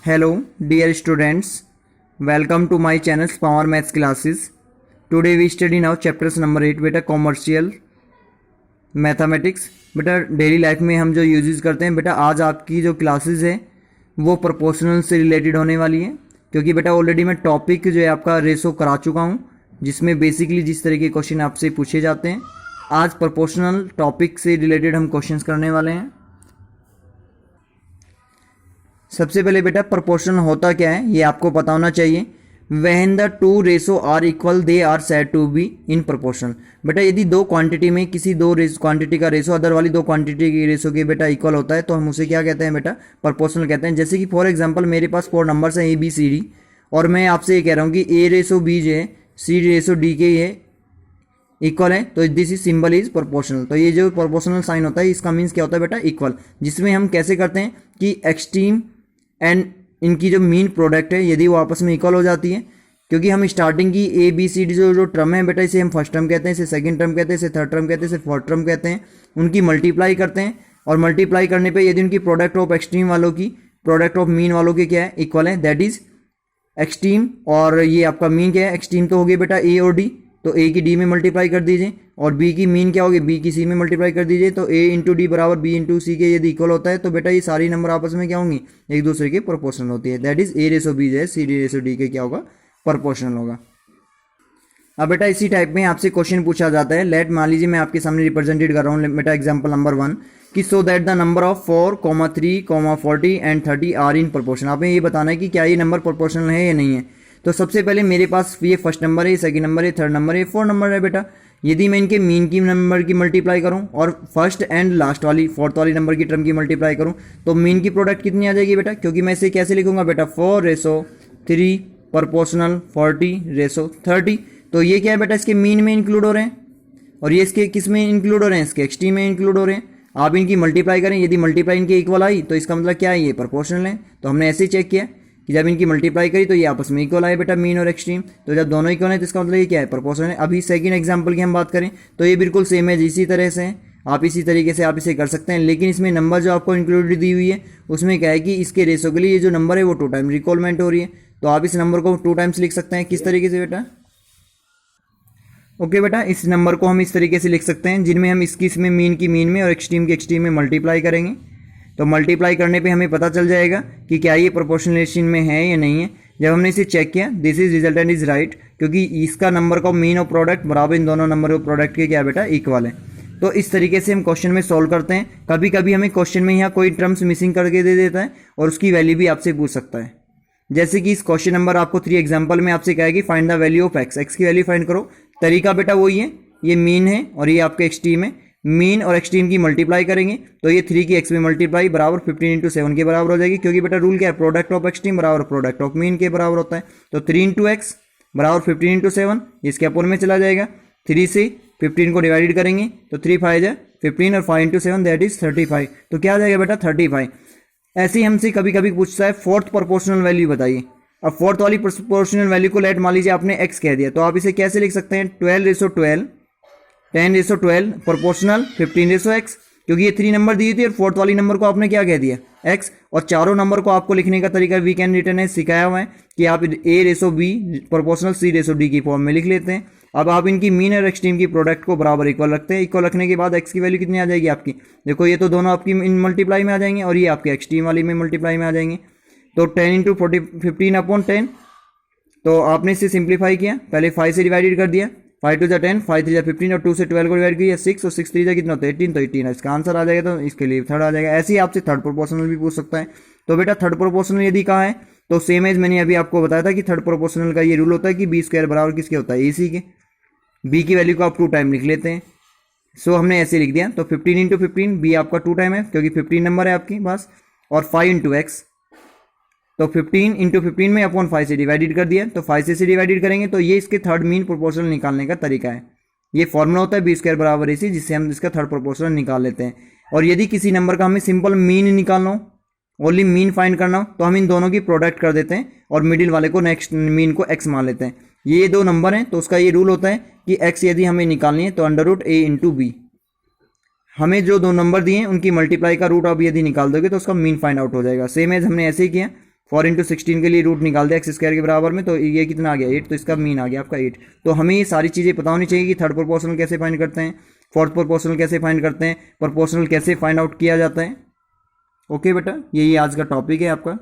Hello, dear students. Welcome to my channel's Power Maths classes. Today we study now chapters number 8 बेटा commercial mathematics. बेटा daily life में हम जो uses करते हैं बेटा आज आपकी जो क्लासेस है वो प्रोपोर्शनल से रिलेटेड होने वाली है, क्योंकि बेटा ऑलरेडी मैं टॉपिक जो है आपका रेशो करा चुका हूँ, जिसमें बेसिकली जिस तरह के क्वेश्चन आपसे पूछे जाते हैं आज प्रोपोर्शनल टॉपिक से रिलेटेड हम क्वेश्चंस करने वाले हैं। सबसे पहले बेटा प्रोपोर्शनल होता क्या है ये आपको पता होना चाहिए। When the two ratio are equal they are said to be in proportional. बेटा यदि दो क्वांटिटी में किसी दो क्वांटिटी का रेशो अदर वाली दो क्वांटिटी की रेशो के बेटा इक्वल होता है तो हम उसे क्या कहते हैं बेटा प्रोपोर्शनल कहते हैं। जैसे कि फॉर एग्जांपल मेरे पास 4 नंबर्स हैं ABCD और मैं आपसे ये कह रहा हूँ कि A रेशो B जो है C रेशो D के ये इक्वल है, तो this is symbol is proportional. तो ये जो प्रोपोर्शनल साइन होता है इसका मीन्स क्या होता है बेटा इक्वल, जिसमें हम कैसे करते हैं कि एक्सट्रीम एंड इनकी जो मीन प्रोडक्ट है यदि वो आपस में इक्वल हो जाती है, क्योंकि हम स्टार्टिंग की ABCD जो टर्म है बेटा इसे हम फर्स्ट टर्म कहते हैं, इसे सेकंड टर्म कहते हैं, इसे थर्ड टर्म कहते हैं, इसे फोर्थ टर्म कहते हैं, उनकी मल्टीप्लाई करते हैं और मल्टीप्लाई करने पे यदि उनकी प्रोडक्ट ऑफ एक्सट्रीम वालों की प्रोडक्ट ऑफ मीन वालों के क्या है इक्वल है, दैट इज एक्सट्रीम। और ये आपका मीन क्या है एक्सट्रीम तो हो गई बेटा A और D, तो A की D में मल्टीप्लाई कर दीजिए और B की मीन क्या होगी B की C में मल्टीप्लाई कर दीजिए, तो A इंटू डी बराबर B इंटू सी के यदि इक्वल होता है तो बेटा ये सारी नंबर आपस में क्या होंगी एक दूसरे के प्रोपोर्शनल होती है, that is A ratio B जो है C रेशो D के क्या होगा प्रोपोर्शनल होगा। अब बेटा इसी टाइप में आपसे क्वेश्चन पूछा जाता है। लेट मान लीजिए मैं आपके सामने रिप्रेजेंटेड कर रहा हूँ बेटा एग्जाम्पल नंबर 1 कि so that the number of 4, 3, 40 and 30 are in proportion. आपने ये बताना है कि क्या ये नंबर प्रोपोर्शनल है या नहीं है। तो सबसे पहले मेरे पास ये फर्स्ट नंबर है, सेकंड नंबर है, थर्ड नंबर है, फोर्थ नंबर है बेटा। यदि मैं इनके मीन की नंबर की मल्टीप्लाई करूं और फर्स्ट एंड लास्ट वाली फोर्थ वाली नंबर की टर्म की मल्टीप्लाई करूं तो मीन की प्रोडक्ट कितनी आ जाएगी बेटा, क्योंकि मैं इसे कैसे लिखूंगा बेटा 4 रेशो 3 प्रोपोर्शनल 40 रेशो 30। तो ये क्या है बेटा इसके मीन में इंक्लूड हो रहे हैं और ये इसके किस में इंक्लूड हो रहे हैं इसके एक्सट्रीम में इंक्लूड हो रहे हैं। आप इनकी मल्टीप्लाई करें, यदि मल्टीप्लाई इनके इक्वल आई तो इसका मतलब क्या है ये प्रोपोर्शनल है। तो हमने ऐसे ही चेक किया कि जब इनकी मल्टीप्लाई करी तो ये आपस में इक्वल आए बेटा मीन और एक्सट्रीम, तो जब दोनों इक्वल है तो इसका मतलब ये क्या है प्रोपोर्शनल है। अभी सेकंड एग्जांपल की हम बात करें तो ये बिल्कुल सेम है, इसी तरह से आप इसी तरीके से आप इसे कर सकते हैं, लेकिन इसमें नंबर जो आपको इंक्लूडेड दी हुई है उसमें क्या है कि इसके रेशो के लिए ये जो नंबर है वो 2 टाइम रिकॉलमेंट हो रही है, तो आप इस नंबर को 2 टाइम्स लिख सकते हैं। किस तरीके से बेटा ओके बेटा इस नंबर को हम इस तरीके से लिख सकते हैं जिनमें हम इसकी इसमें मीन की मीन में और एक्सट्रीम की एक्सट्रीम में मल्टीप्लाई करेंगे, तो मल्टीप्लाई करने पे हमें पता चल जाएगा कि क्या ये प्रोपोर्शनलेशन में है या नहीं है। जब हमने इसे चेक किया this is resultant is right, क्योंकि इसका नंबर का मीन और प्रोडक्ट बराबर इन दोनों नंबर और प्रोडक्ट के क्या बेटा इक्वल है। तो इस तरीके से हम क्वेश्चन में सॉल्व करते हैं। कभी कभी हमें क्वेश्चन में यहाँ कोई टर्म्स मिसिंग करके दे देता है और उसकी वैल्यू भी आपसे पूछ सकता है। जैसे कि इस क्वेश्चन नंबर आपको 3 एग्जाम्पल में आपसे कहा है कि find the value of x की वैल्यू फाइंड करो। तरीका बेटा वही है, ये मीन है और ये आपके एक्सट्रीम है, मीन और एक्सट्रीम की मल्टीप्लाई करेंगे तो ये 3 की एक्स में मल्टीप्लाई बराबर 15 इंटू 7 के बराबर हो जाएगी, क्योंकि बेटा रूल क्या है प्रोडक्ट ऑफ एक्सट्रीम बराबर प्रोडक्ट ऑफ मीन के बराबर होता है। तो 3 इंटू एक्स बराबर 15 इंटू 7 इसके अपोन में चला जाएगा, 3 से 15 को डिवाइडेड करेंगे तो 3 5 जा 15 और 5 इंटू 7 दैट इज 35। तो क्या आ जाएगा बेटा 35। ऐसे ही हमसे कभी कभी पूछता है फोर्थ प्रोपोर्शनल वैल्यू बताइए। अब फोर्थ वाली प्रोपोर्शनल वैल्यू को लेट मान लीजिए आपने एक्स कह दिया, तो आप इसे कैसे लिख सकते हैं 12 ratio 12 10 ratio 12 proportional 15 ratio x, क्योंकि ये 3 नंबर दी थी और फोर्थ वाली नंबर को आपने क्या कह दिया एक्स, और चारों नंबर को आपको लिखने का तरीका वी कैन रिटर्न है सिखाया हुआ है कि आप A ratio B proportional C ratio D की फॉर्म में लिख लेते हैं। अब आप इनकी मीन और एक्सट्रीम की प्रोडक्ट को बराबर इक्वल रखते हैं। इक्वल रखने के बाद एक्स की वैल्यू कितनी आ जाएगी आपकी, देखो ये तो दोनों आपकी इन मल्टीप्लाई में आ जाएंगे और ये आपके एक्सट्रीम वाली में मल्टीप्लाई में आ जाएंगे। तो 10 इंटू 15 अपॉन 10, तो आपने इसे सिंप्लीफाई किया, पहले 5 से डिवाइडेड कर दिया, 5 टू 10 5 3 15 और 2 से 12 को डिवाइड किया 6 और 6 3 कितना होता है 18, तो 18 इसका आंसर आ जाएगा, तो इसके लिए थर्ड आ जाएगा। ऐसे ही आपसे थर्ड प्रोपोर्शनल भी पूछ सकता है। तो बेटा थर्ड प्रोपोर्शनल यदि कहा है तो सेम एज मैंने अभी आपको बताया था कि थर्ड प्रोपोर्शनल का ये रूल होता है कि बी स्क्वायर बराबर किसके होता है AC के। बी की वैल्यू को आप 2 टाइम लिख लेते हैं, सो हमने ऐसे लिख दिया। तो 15 इंटू 15 बी आपका 2 टाइम है क्योंकि 15 नंबर है आपकी पास, और 5 इंटू एक्स, तो 15 इंटू 15 में अपॉन 5 से डिवाइडेड कर दिया, तो 5 से डिवाइडेड करेंगे तो ये इसके थर्ड मीन प्रोपोर्शनल निकालने का तरीका है। ये फॉर्मूला होता है बी स्क्वायर बराबर AC, जिससे हम इसका थर्ड प्रोपोर्शनल निकाल लेते हैं। और यदि किसी नंबर का हमें सिंपल मीन निकालना हो, ओनली मीन फाइंड करना हो, तो हम इन दोनों की प्रोडक्ट कर देते हैं और मिडिल वाले को नेक्स्ट मीन को एक्स मान लेते हैं। ये 2 नंबर हैं तो उसका ये रूल होता है कि एक्स यदि हमें निकालनी है तो under root A into b, हमें जो 2 नंबर दिए हैं उनकी मल्टीप्लाई का रूट आप यदि निकाल दोगे तो उसका मीन फाइंड आउट हो जाएगा। सेम एज हमने ऐसे ही किया, 4 इंटू 16 के लिए रूट निकाल दे एक्स स्क्वायर के बराबर में, तो ये कितना आ गया 8, तो इसका मीन आ गया आपका 8। तो हमें ये सारी चीज़ें पता होनी चाहिए कि थर्ड प्रोपोर्शनल कैसे फाइंड करते हैं, फोर्थ प्रोपोर्शनल कैसे फाइंड करते हैं, प्रोपोर्शनल कैसे फाइंड आउट किया जाता है। ओके बेटा, यही आज का टॉपिक है आपका।